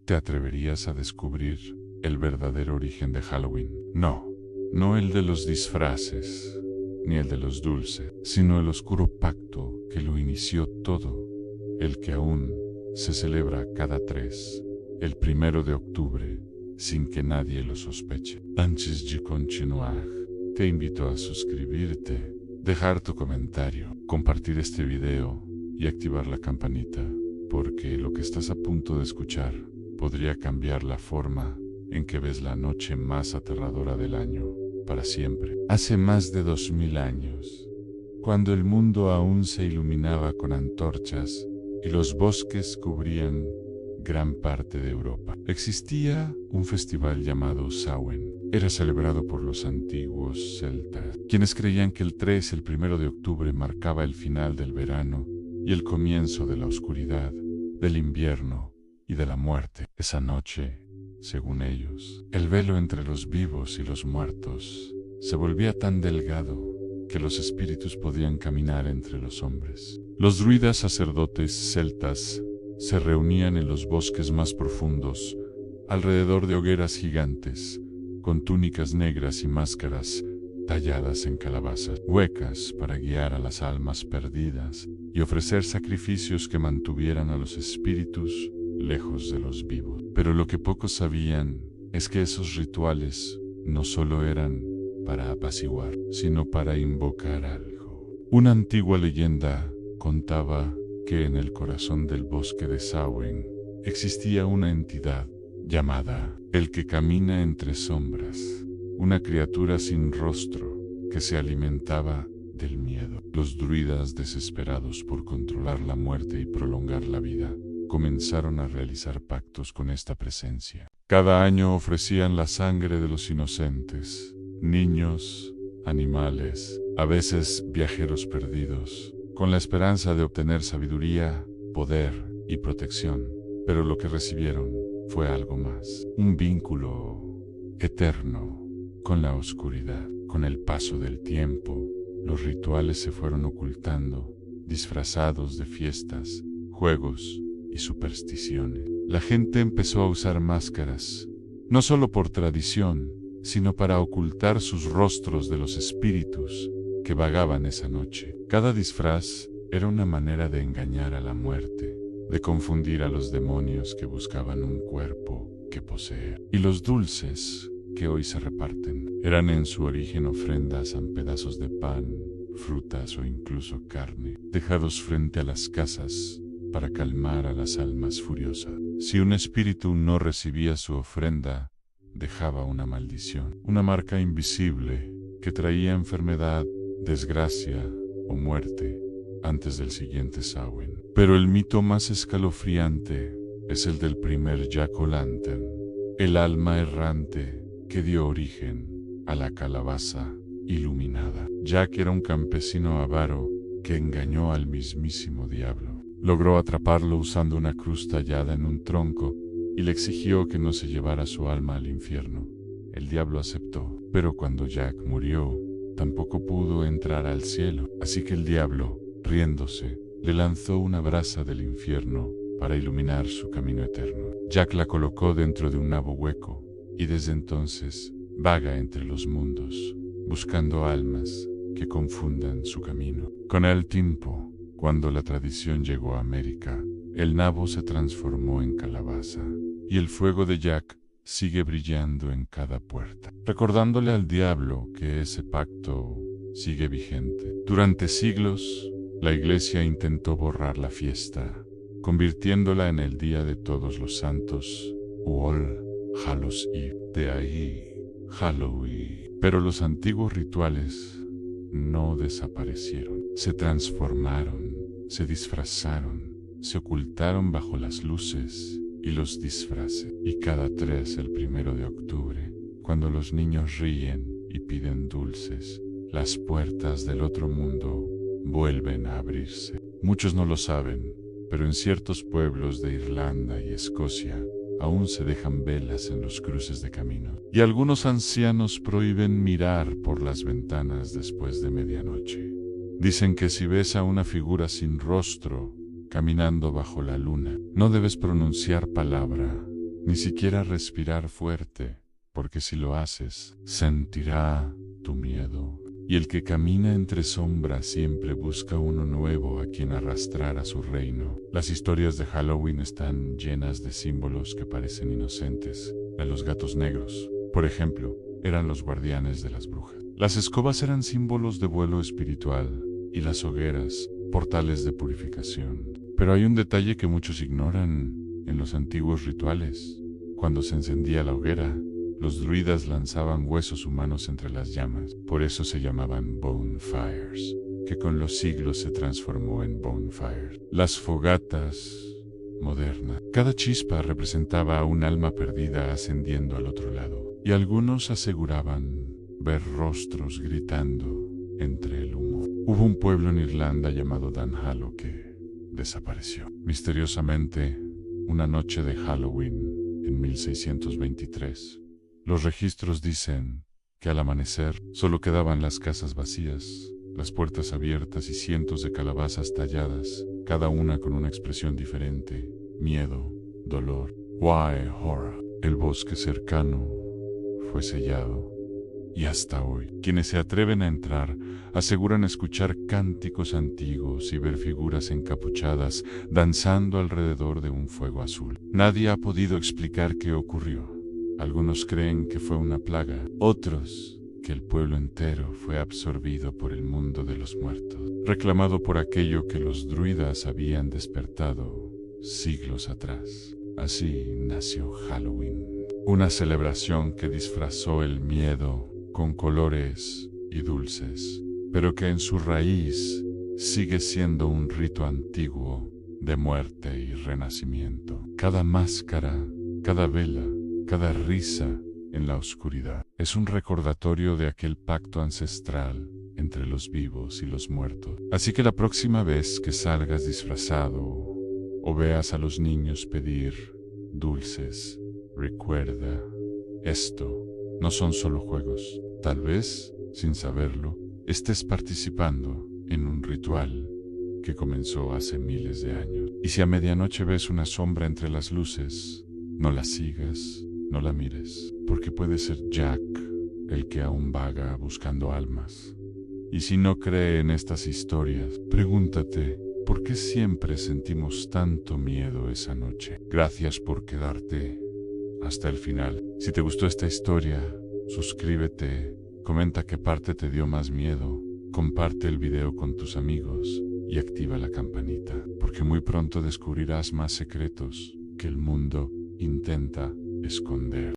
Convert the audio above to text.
¿Te atreverías a descubrir el verdadero origen de Halloween? No, no el de los disfraces, ni el de los dulces, sino el oscuro pacto que lo inició todo, el que aún se celebra cada 3, el 1 de octubre, sin que nadie lo sospeche. Antes de continuar, te invito a suscribirte, dejar tu comentario, compartir este video y activar la campanita, porque lo que estás a punto de escuchar podría cambiar la forma en que ves la noche más aterradora del año para siempre. Hace más de 2000 años, cuando el mundo aún se iluminaba con antorchas y los bosques cubrían gran parte de Europa, existía un festival llamado Samhain. Era celebrado por los antiguos celtas, quienes creían que el 1 de octubre marcaba el final del verano y el comienzo de la oscuridad, del invierno y de la muerte. Esa noche, según ellos, el velo entre los vivos y los muertos se volvía tan delgado que los espíritus podían caminar entre los hombres. Los druidas sacerdotes celtas se reunían en los bosques más profundos, alrededor de hogueras gigantes, con túnicas negras y máscaras talladas en calabazas huecas para guiar a las almas perdidas y ofrecer sacrificios que mantuvieran a los espíritus lejos de los vivos. Pero lo que pocos sabían es que esos rituales no solo eran para apaciguar, sino para invocar algo. Una antigua leyenda contaba que en el corazón del bosque de Samhain existía una entidad llamada el que camina entre sombras, una criatura sin rostro que se alimentaba del miedo. Los druidas, desesperados por controlar la muerte y prolongar la vida, comenzaron a realizar pactos con esta presencia. Cada año ofrecían la sangre de los inocentes, niños, animales, a veces viajeros perdidos, con la esperanza de obtener sabiduría, poder y protección. Pero lo que recibieron fue algo más, un vínculo eterno con la oscuridad. Con el paso del tiempo, los rituales se fueron ocultando, disfrazados de fiestas, juegos y supersticiones. La gente empezó a usar máscaras, no solo por tradición, sino para ocultar sus rostros de los espíritus que vagaban esa noche. Cada disfraz era una manera de engañar a la muerte, de confundir a los demonios que buscaban un cuerpo que poseer. Y los dulces que hoy se reparten eran en su origen ofrendas a pedazos de pan, frutas o incluso carne, dejados frente a las casas para calmar a las almas furiosas. Si un espíritu no recibía su ofrenda, dejaba una maldición, una marca invisible que traía enfermedad, desgracia o muerte antes del siguiente Samhain. Pero el mito más escalofriante es el del primer Jack-o'-lantern, el alma errante que dio origen a la calabaza iluminada. Jack era un campesino avaro que engañó al mismísimo diablo. Logró atraparlo usando una cruz tallada en un tronco y le exigió que no se llevara su alma al infierno. El diablo aceptó, pero cuando Jack murió, tampoco pudo entrar al cielo. Así que el diablo, riéndose, le lanzó una brasa del infierno para iluminar su camino eterno. Jack la colocó dentro de un nabo hueco y desde entonces vaga entre los mundos, buscando almas que confundan su camino. Con el tiempo, cuando la tradición llegó a América, el nabo se transformó en calabaza y el fuego de Jack sigue brillando en cada puerta, recordándole al diablo que ese pacto sigue vigente. Durante siglos, la iglesia intentó borrar la fiesta, convirtiéndola en el Día de Todos los Santos, All Hallows Eve, de ahí Halloween. Pero los antiguos rituales no desaparecieron, se transformaron, se disfrazaron, se ocultaron bajo las luces y los disfraces. Y cada 1 de octubre, cuando los niños ríen y piden dulces, las puertas del otro mundo vuelven a abrirse. Muchos no lo saben, pero en ciertos pueblos de Irlanda y Escocia aún se dejan velas en los cruces de camino, y algunos ancianos prohíben mirar por las ventanas después de medianoche. Dicen que si ves a una figura sin rostro caminando bajo la luna, no debes pronunciar palabra ni siquiera respirar fuerte, porque si lo haces, sentirá tu miedo. Y el que camina entre sombras siempre busca uno nuevo a quien arrastrar a su reino. Las historias de Halloween están llenas de símbolos que parecen inocentes. Los gatos negros, por ejemplo, eran los guardianes de las brujas. Las escobas eran símbolos de vuelo espiritual y las hogueras, portales de purificación. Pero hay un detalle que muchos ignoran en los antiguos rituales. Cuando se encendía la hoguera, los druidas lanzaban huesos humanos entre las llamas. Por eso se llamaban bonfires, que con los siglos se transformó en bonfire. Las fogatas modernas. Cada chispa representaba a un alma perdida ascendiendo al otro lado. Y algunos aseguraban ver rostros gritando entre el humo. Hubo un pueblo en Irlanda llamado Danhallo que desapareció misteriosamente una noche de Halloween en 1623. Los registros dicen que al amanecer solo quedaban las casas vacías, las puertas abiertas y cientos de calabazas talladas, cada una con una expresión diferente: miedo, dolor, why horror. El bosque cercano fue sellado. Y hasta hoy, quienes se atreven a entrar aseguran escuchar cánticos antiguos y ver figuras encapuchadas danzando alrededor de un fuego azul. Nadie ha podido explicar qué ocurrió. Algunos creen que fue una plaga, otros que el pueblo entero fue absorbido por el mundo de los muertos, reclamado por aquello que los druidas habían despertado siglos atrás. Así nació Halloween, una celebración que disfrazó el miedo con colores y dulces, pero que en su raíz sigue siendo un rito antiguo de muerte y renacimiento. Cada máscara, cada vela, cada risa en la oscuridad es un recordatorio de aquel pacto ancestral entre los vivos y los muertos. Así que la próxima vez que salgas disfrazado o veas a los niños pedir dulces, recuerda, esto no son solo juegos. Tal vez, sin saberlo, estés participando en un ritual que comenzó hace miles de años. Y si a medianoche ves una sombra entre las luces, no la sigas, no la mires, porque puede ser Jack el que aún vaga buscando almas. Y si no cree en estas historias, pregúntate, ¿por qué siempre sentimos tanto miedo esa noche? Gracias por quedarte hasta el final. Si te gustó esta historia, suscríbete, comenta qué parte te dio más miedo, comparte el video con tus amigos y activa la campanita, porque muy pronto descubrirás más secretos que el mundo intenta esconder.